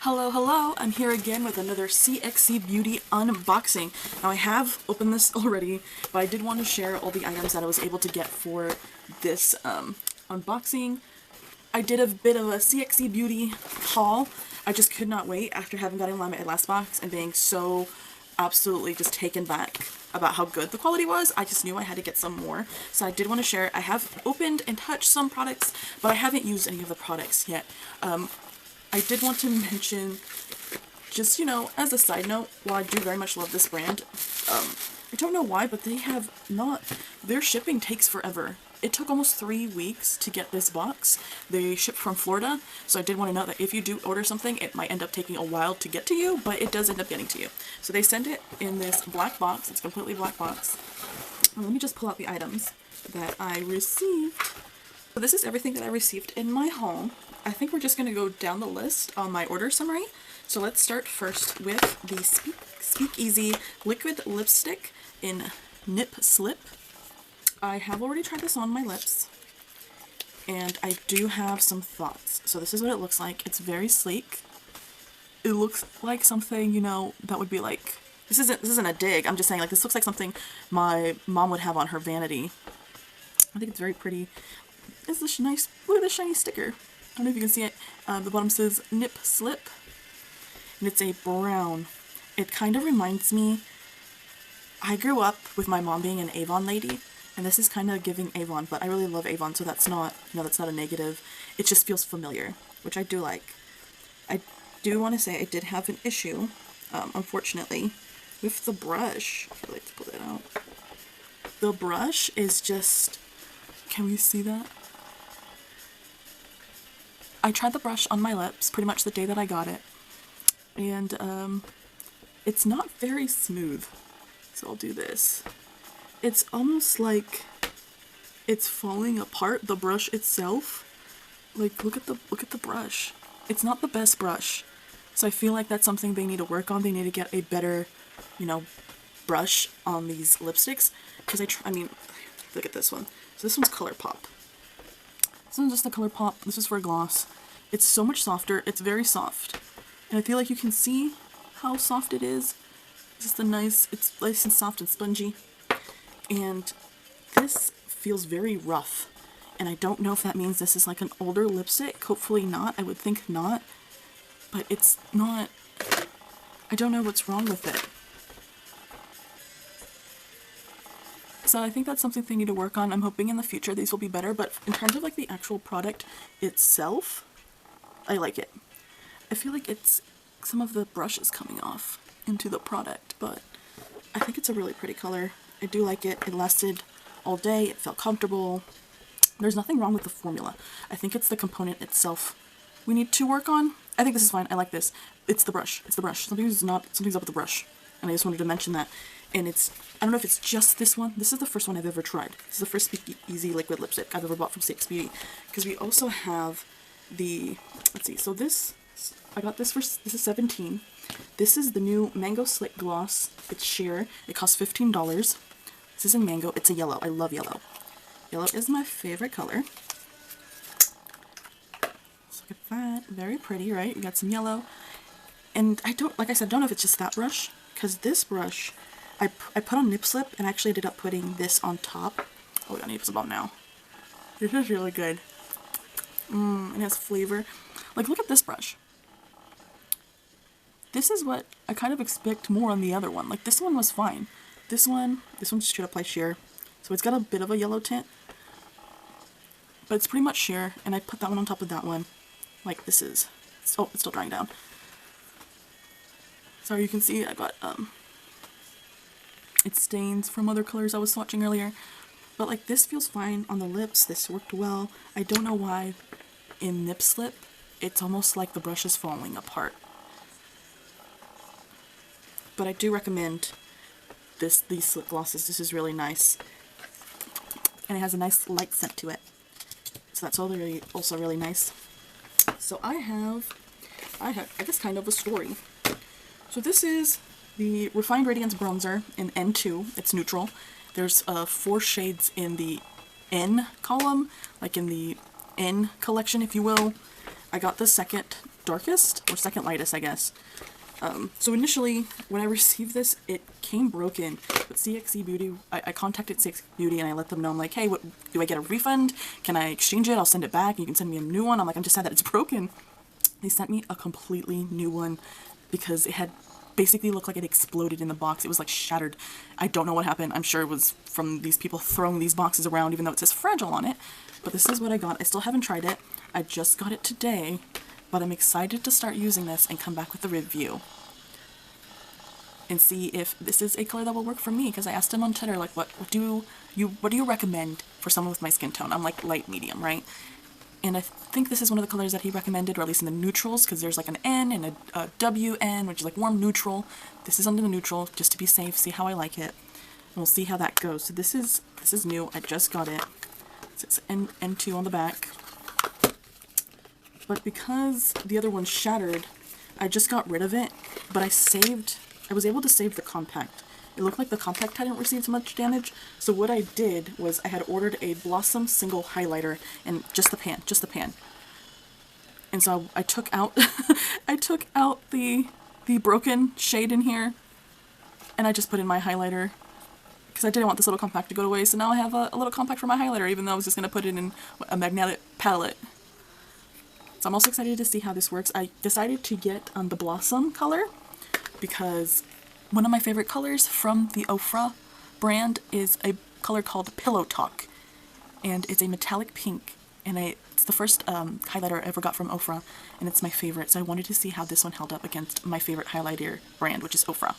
Hello, I'm here again with another CXC Beauty unboxing. Now I have opened this already, but I did want to share all the items that I was able to get for this unboxing. I did a bit of a CXC Beauty haul. I just could not wait after having gotten my last box and being so absolutely just taken back about how good the quality was. I just knew I had to get some more, so I did want to share it. I have opened and touched some products, but I haven't used any of the products yet. I did want to mention, just, you know, as a side note, while I do very much love this brand, I don't know why, but they have not, their shipping takes forever. It took almost 3 weeks to get this box. They ship from Florida, so I did want to note that if you do order something, it might end up taking a while to get to you, but it does end up getting to you. So they send it in this black box. It's a completely black box. And let me just pull out the items that I received. So this is everything that I received in my home. I think we're just going to go down the list on my order summary. So let's start first with the Speakeasy Liquid Lipstick in Nip Slip. I have already tried this on my lips, and I do have some thoughts. So this is what it looks like. It's very sleek. It looks like something, you know, that would be like, this isn't a dig, I'm just saying, like, this looks like something my mom would have on her vanity. I think it's very pretty. It's this nice, look at this shiny sticker. I don't know if you can see it. The bottom says Nip Slip, and it's a brown. It kind of reminds me, I grew up with my mom being an Avon lady, and this is kind of giving Avon, but I really love Avon, so that's not, you know, that's not a negative. It just feels familiar, which I do like. I do want to say I did have an issue, unfortunately, with the brush. I'd like to pull that out. The brush is just, can we see that? I tried the brush on my lips pretty much the day that I got it, and it's not very smooth. So I'll do this. It's almost like it's falling apart, the brush itself. Like, look at the brush. It's not the best brush. So I feel like that's something they need to work on. They need to get a better, you know, brush on these lipsticks, because I mean, look at this one. So this one's ColourPop. This one's just the ColourPop. This is for a gloss. It's so much softer. It's very soft. And I feel like you can see how soft it is. It's just it's nice and soft and spongy. And this feels very rough. And I don't know if that means this is like an older lipstick. Hopefully not. I would think not. But it's not. I don't know what's wrong with it. So I think that's something they need to work on. I'm hoping in the future these will be better, but in terms of like the actual product itself, I like it. I feel like it's some of the brush is coming off into the product, but I think it's a really pretty color. I do like it. It lasted all day. It felt comfortable. There's nothing wrong with the formula. I think it's the component itself we need to work on. I think this is fine. I like this. It's the brush. It's the brush. Something's up with the brush. And I just wanted to mention that. And it's, I don't know if it's just this one. This is the first one I've ever tried. This is the first Speakeasy liquid lipstick I've ever bought from CXC Beauty. Because we also have the, let's see, so this, I got this for, this is $17. This is the new Mango Slick Gloss. It's sheer. It costs $15. This is in Mango. It's a yellow. I love yellow. Yellow is my favorite color. Let's look at that. Very pretty, right? You got some yellow. And I don't, like I said, don't know if it's just that brush. Because this brush, I put on Nip Slip and actually ended up putting this on top. Oh, I need to put some on now. This is really good. It has flavor. Like, look at this brush. This is what I kind of expect more on the other one. Like, this one was fine. This one should apply sheer. So it's got a bit of a yellow tint. But it's pretty much sheer. And I put that one on top of that one. Like, this is, oh, it's still drying down. Sorry, you can see I got, it stains from other colors I was swatching earlier. But, like, this feels fine on the lips. This worked well. I don't know why in Nip Slip, it's almost like the brush is falling apart. But I do recommend these slip glosses. This is really nice. And it has a nice light scent to it. So that's also really nice. So I have, I guess, kind of a story. So this is the Refined Radiance Bronzer in N2. It's neutral. There's 4 shades in the N column, like in the N collection, if you will. I got the second darkest or second lightest, I guess. So initially, when I received this, it came broken. But CXC Beauty, I contacted CXC Beauty and I let them know, I'm like, hey, what, do I get a refund? Can I exchange it? I'll send it back. You can send me a new one. I'm like, I'm just sad that it's broken. They sent me a completely new one because it had basically looked like it exploded in the box. It was like shattered. I don't know what happened. I'm sure it was from these people throwing these boxes around, even though it says fragile on it. But this is what I got. I still haven't tried it. I just got it today, but I'm excited to start using this and come back with a review and see if this is a color that will work for me, because I asked him on Twitter, like, what do you recommend for someone with my skin tone? I'm like light medium, right? And I think this is one of the colors that he recommended, or at least in the neutrals, because there's like an N and a WN, which is like warm neutral. This is under the neutral, just to be safe, see how I like it. And we'll see how that goes. So this is new. I just got it. So it's N2 on the back. But because the other one shattered, I just got rid of it, but I was able to save the compact. It looked like the compact hadn't received much damage, so what I did was I had ordered a Blossom single highlighter, and just the pan. And so I took out I took out the broken shade in here, and I just put in my highlighter, because I didn't want this little compact to go to waste, so now I have a little compact for my highlighter, even though I was just going to put it in a magnetic palette. So I'm also excited to see how this works. I decided to get the Blossom color, because one of my favorite colors from the Ofra brand is a color called Pillow Talk, and it's a metallic pink, and it's the first highlighter I ever got from Ofra, and it's my favorite, so I wanted to see how this one held up against my favorite highlighter brand, which is Ofra.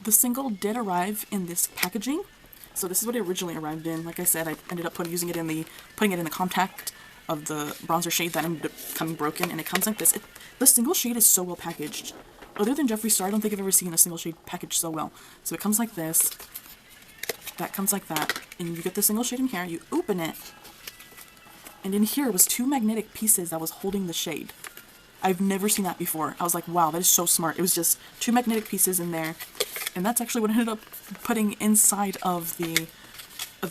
The single did arrive in this packaging. So this is what it originally arrived in. Like I said, I ended up putting it in the contact of the bronzer shade that ended up coming broken, and it comes like this. The single shade is so well packaged. Other than Jeffree Star, I don't think I've ever seen a single shade packaged so well. So it comes like this, that comes like that, and you get the single shade in here, you open it, and in here was 2 magnetic pieces that was holding the shade. I've never seen that before. I was like, wow, that is so smart. It was just 2 magnetic pieces in there. And that's actually what I ended up putting inside of the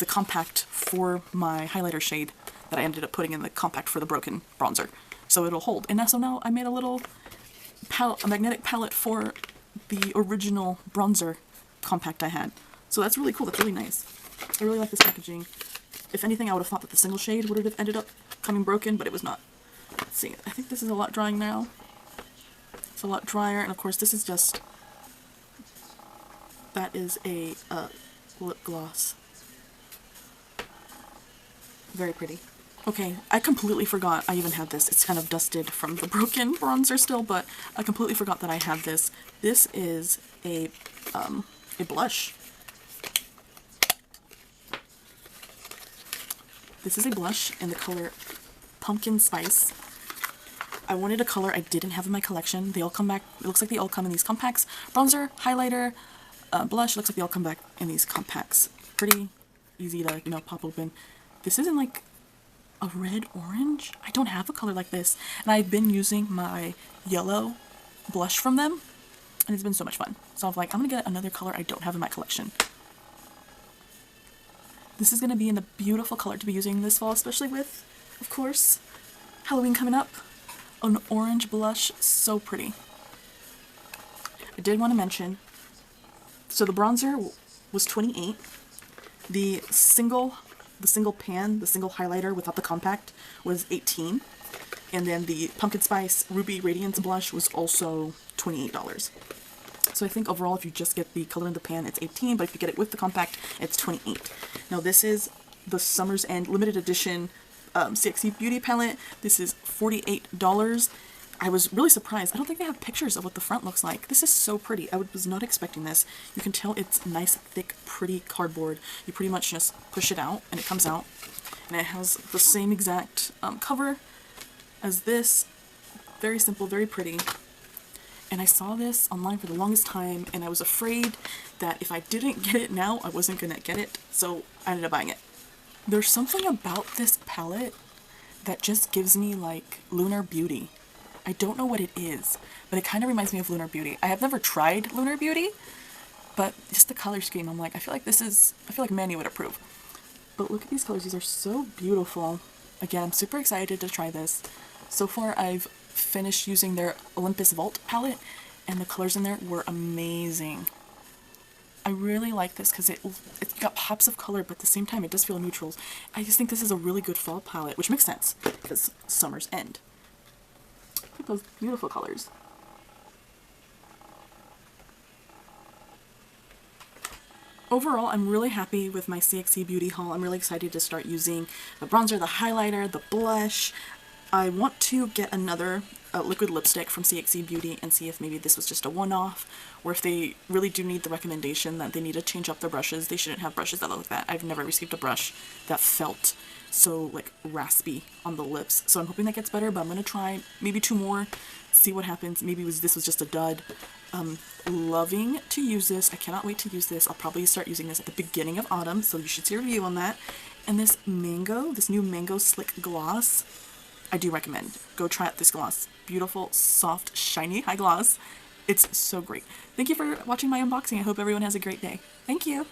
compact for my highlighter shade that I ended up putting in the compact for the broken bronzer. So it'll hold. And so now I made a little palette, a magnetic palette for the original bronzer compact I had. So that's really cool. That's really nice. I really like this packaging. If anything, I would have thought that the single shade would have ended up coming broken, but it was not. Let's see. I think this is a lot drying now. It's a lot drier, and of course this is just... That is a lip gloss. Very pretty. Okay, I completely forgot I even had this. It's kind of dusted from the broken bronzer still, but I completely forgot that I had this. This is a blush. This is a blush in the color Pumpkin Spice. I wanted a color I didn't have in my collection. They all come back. It looks like they all come in these compacts. Bronzer, highlighter, blush, looks like they all come back in these compacts. Pretty easy to, you know, pop open. This isn't like a red orange. I don't have a color like this, and I've been using my yellow blush from them, and it's been so much fun. So I'm like, I'm gonna get another color I don't have in my collection. This is gonna be in a beautiful color to be using this fall, especially with, of course, Halloween coming up. An orange blush, so pretty. I did want to mention, so the bronzer was $28. The single pan, the single highlighter without the compact was $18. And then the Pumpkin Spice Ruby Radiance blush was also $28. So I think overall, if you just get the color in the pan, it's $18, but if you get it with the compact, it's $28. Now this is the Summer's End limited edition CXC Beauty palette. This is $48. I was really surprised. I don't think they have pictures of what the front looks like. This is so pretty. I was not expecting this. You can tell it's nice, thick, pretty cardboard. You pretty much just push it out and it comes out. And it has the same exact cover as this. Very simple, very pretty. And I saw this online for the longest time, and I was afraid that if I didn't get it now, I wasn't gonna get it. So I ended up buying it. There's something about this palette that just gives me like Lunar Beauty. I don't know what it is, but it kind of reminds me of Lunar Beauty. I have never tried Lunar Beauty, but just the color scheme, I'm like, I feel like Manny would approve. But look at these colors. These are so beautiful. Again, I'm super excited to try this. So far, I've finished using their Olympus Vault palette, and the colors in there were amazing. I really like this because it's got pops of color, but at the same time, it does feel neutrals. I just think this is a really good fall palette, which makes sense because summer's end. Look at those beautiful colors. Overall, I'm really happy with my CXC Beauty haul. I'm really excited to start using the bronzer, the highlighter, the blush. I want to get another liquid lipstick from CXC Beauty and see if maybe this was just a one-off, or if they really do need the recommendation that they need to change up their brushes. They shouldn't have brushes that look like that. I've never received a brush that felt so like raspy on the lips. So I'm hoping that gets better, but I'm going to try maybe 2 more, see what happens. Maybe this was just a dud. Loving to use this. I cannot wait to use this. I'll probably start using this at the beginning of autumn, so you should see a review on that. And this new mango slick gloss, I do recommend. Go try out this gloss. Beautiful, soft, shiny high gloss. It's so great. Thank you for watching my unboxing. I hope everyone has a great day. Thank you.